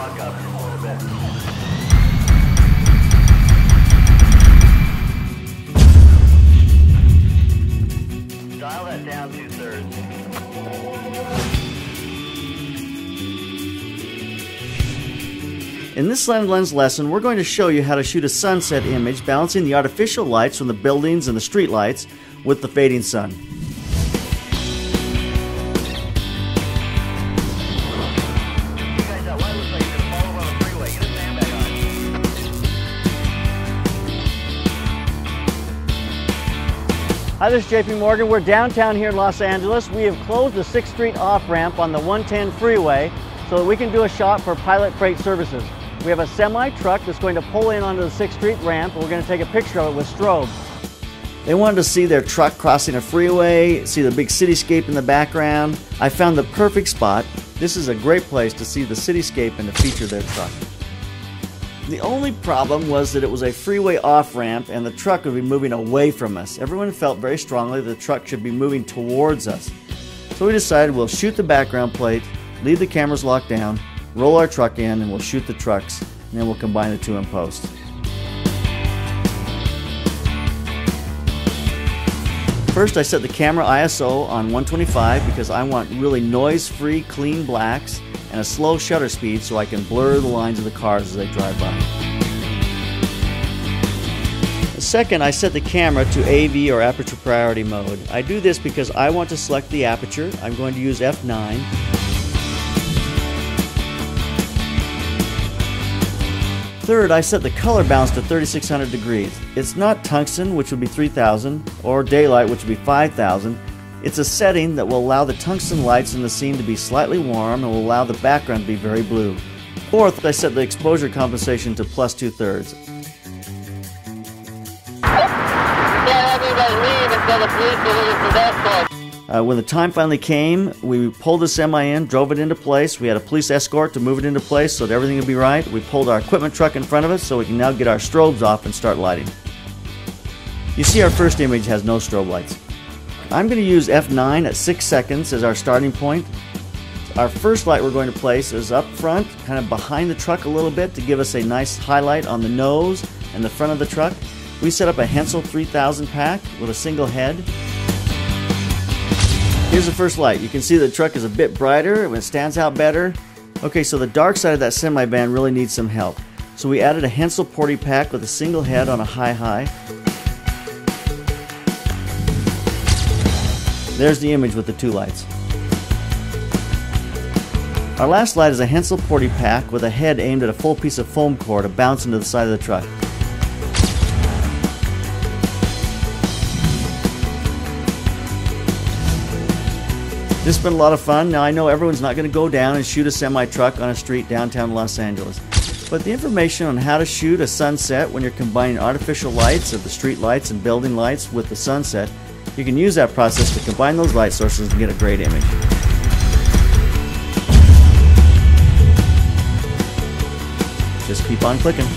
walk up just a little bit. Dial that down 2/3. In this slanted lens lesson, we're going to show you how to shoot a sunset image balancing the artificial lights from the buildings and the street lights with the fading sun. Hi, this is JP Morgan. We're downtown here in Los Angeles. We have closed the 6th Street off-ramp on the 110 freeway so that we can do a shot for Pilot Freight Services. We have a semi-truck that's going to pull in onto the 6th Street ramp, and we're going to take a picture of it with strobe. They wanted to see their truck crossing a freeway, see the big cityscape in the background. I found the perfect spot. This is a great place to see the cityscape and to feature their truck. The only problem was that it was a freeway off-ramp and the truck would be moving away from us. Everyone felt very strongly the truck should be moving towards us. So we decided we'll shoot the background plate, leave the cameras locked down, roll our truck in, and we'll shoot the trucks, and then we'll combine the two in post. First, I set the camera ISO on 125 because I want really noise-free, clean blacks and a slow shutter speed so I can blur the lines of the cars as they drive by. Second, I set the camera to AV or aperture priority mode. I do this because I want to select the aperture. I'm going to use f9. Third, I set the color balance to 3600 degrees. It's not tungsten, which would be 3000, or daylight, which would be 5000. It's a setting that will allow the tungsten lights in the scene to be slightly warm and will allow the background to be very blue. Fourth, I set the exposure compensation to plus 2/3. When the time finally came, we pulled the semi in, drove it into place. We had a police escort to move it into place so that everything would be right. We pulled our equipment truck in front of us so we can now get our strobes off and start lighting. You see, our first image has no strobe lights. I'm going to use f9 at 6 seconds as our starting point. Our first light we're going to place is up front, kind of behind the truck a little bit to give us a nice highlight on the nose and the front of the truck. We set up a Hensel 3000 pack with a single head. Here's the first light. You can see the truck is a bit brighter and it stands out better. Okay, so the dark side of that semi-van really needs some help. So we added a Hensel Porty pack with a single head on a high. There's the image with the two lights. Our last light is a Hensel Porty pack with a head aimed at a full piece of foam core to bounce into the side of the truck. This has been a lot of fun. Now I know everyone's not going to go down and shoot a semi-truck on a street downtown Los Angeles. But the information on how to shoot a sunset when you're combining artificial lights of the street lights and building lights with the sunset, you can use that process to combine those light sources and get a great image. Just keep on clicking.